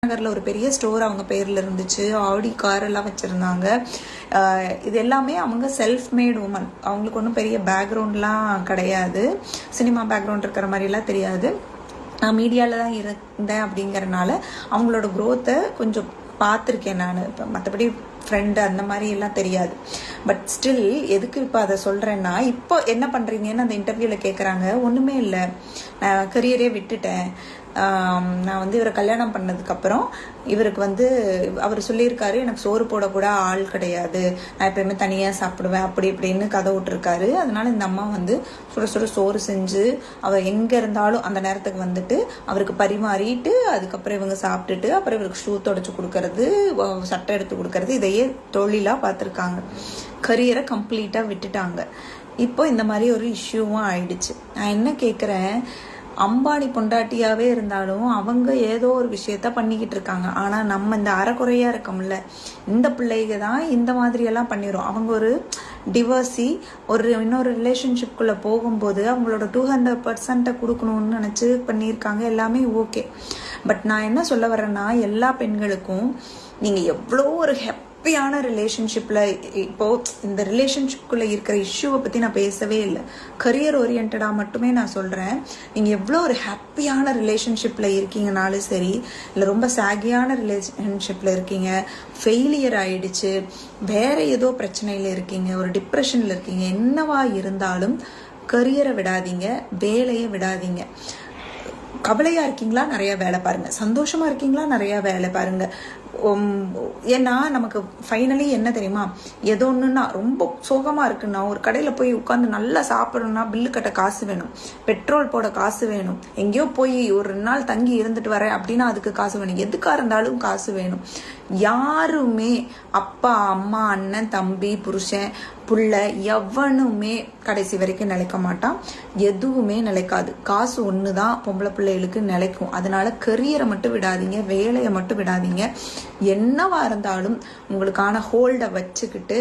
நகர்ல ஒரு பெரிய ஸ்டோர் அவங்க பேர்ல இருந்துச்சு. ஆடி கார் எல்லாம் வச்சிருந்தாங்க. இது எல்லாமே அவங்க செல்ஃப் மேட் உமன். அவங்களுக்கு ஒன்றும் பெரிய பேக்ரவுண்ட்லாம் கிடையாது, சினிமா பேக்ரவுண்ட் இருக்கிற மாதிரிலாம் தெரியாது. நான் மீடியாவில் தான் இருந்தேன் அப்படிங்கறனால அவங்களோட க்ரோத்தை கொஞ்சம் பார்த்துருக்கேன் நான். இப்போ மற்றபடி ஃப்ரெண்டு அந்த மாதிரி எல்லாம் தெரியாது. பட் ஸ்டில் எதுக்கு இப்போ அதை சொல்கிறேன்னா, இப்போ என்ன பண்ணுறீங்கன்னு அந்த இன்டர்வியூவில் கேட்குறாங்க. ஒன்றுமே இல்லை, நான் கரியரே விட்டுட்டேன். நான் வந்து இவரை கல்யாணம் பண்ணதுக்கப்புறம் இவருக்கு அவர் சொல்லியிருக்காரு, எனக்கு சோறு போடக்கூட ஆள் கிடையாது, நான் எப்பயுமே தனியாக சாப்பிடுவேன் அப்படி இப்படின்னு கதை விட்டுருக்காரு. அதனால இந்த அம்மா சுட சுட சோறு செஞ்சு அவர் எங்கே இருந்தாலும் அந்த நேரத்துக்கு அவருக்கு பரிமாறிட்டு அதுக்கப்புறம் இவங்க சாப்பிட்டுட்டு அப்புறம் இவருக்கு ஷூ தொடச்சி கொடுக்கறது, சட்டை எடுத்து கொடுக்கறது, இதையே தொழிலாக பார்த்துருக்காங்க. கரியரை கம்ப்ளீட்டாக விட்டுட்டாங்க. இப்போ இந்த மாதிரி ஒரு இஷ்யூவும் ஆயிடுச்சு. நான் என்ன கேட்குறேன், அம்பானி பொண்டாட்டியாவே இருந்தாலும் அவங்க ஏதோ ஒரு விஷயத்த பண்ணிக்கிட்டு இருக்காங்க. ஆனா நம்ம இந்த அறக்குறையா இருக்கோம்ல, இந்த பிள்ளைங்க தான் இந்த மாதிரி எல்லாம் பண்ணிடும். அவங்க ஒரு டிவர்ஸி இன்னொரு ரிலேஷன்ஷிப்குள்ள போகும்போது அவங்களோட 200% கொடுக்கணும்னு நினைச்சு பண்ணியிருக்காங்க. எல்லாமே ஓகே. பட் நான் என்ன சொல்ல வரேன்னா, எல்லா பெண்களுக்கும் நீங்க எவ்வளோ ஒரு ஹாப்பியான ரிலேஷன்ஷிப்ல, இப்போ இந்த ரிலேஷன்ஷிப்குள்ள இருக்கிற இஷ்யூவை பத்தி நான் பேசவே இல்லை, கரியர் ஓரியன்டா மட்டுமே நான் சொல்றேன். நீங்க எவ்வளோ ஒரு ஹாப்பியான ரிலேஷன்ஷிப்ல இருக்கீங்கனாலும் சரி, இல்லை ரொம்ப சாகியான ரிலேஷன்ஷிப்ல இருக்கீங்க, ஃபெயிலியர் ஆயிடுச்சு, வேற ஏதோ பிரச்சனையில இருக்கீங்க, ஒரு டிப்ரெஷன்ல இருக்கீங்க, என்னவா இருந்தாலும் கரியரை விடாதீங்க, வேலையை விடாதீங்க. கவலையா இருக்கீங்களா, நிறைய வேலை பாருங்க. சந்தோஷமா இருக்கீங்களா, நிறைய வேலை பாருங்க. ஏன்னா நமக்கு ஃபைனலி என்ன தெரியுமா, ஏதோ ஒண்ணுன்னா ரொம்ப சோகமா இருக்குன்னா ஒரு கடையில போய் உட்காந்து நல்லா சாப்பிடணும்னா பில்லு கட்ட காசு வேணும், பெட்ரோல் போட காசு வேணும், எங்கேயோ போய் ஒரு 2 நாள் தங்கி இருந்துட்டு வரேன் அப்படின்னா அதுக்கு காசு வேணும், எதுக்கா இருந்தாலும் காசு வேணும். யாருமே அப்பா அம்மா அண்ணன் தம்பி புருஷன் புள்ள எவனுமே கடைசி வரைக்கும் நிலைக்க மாட்டான். எதுவுமே நிலைக்காது. காசு ஒண்ணுதான் பொம்பளை பிள்ளைகளுக்கு நிலைக்கும். அதனால கரியரை மட்டும் விடாதீங்க, வேலையை மட்டும் விடாதீங்க. என்னவா இருந்தாலும் உங்களுக்கான ஹோல்டை வச்சுக்கிட்டு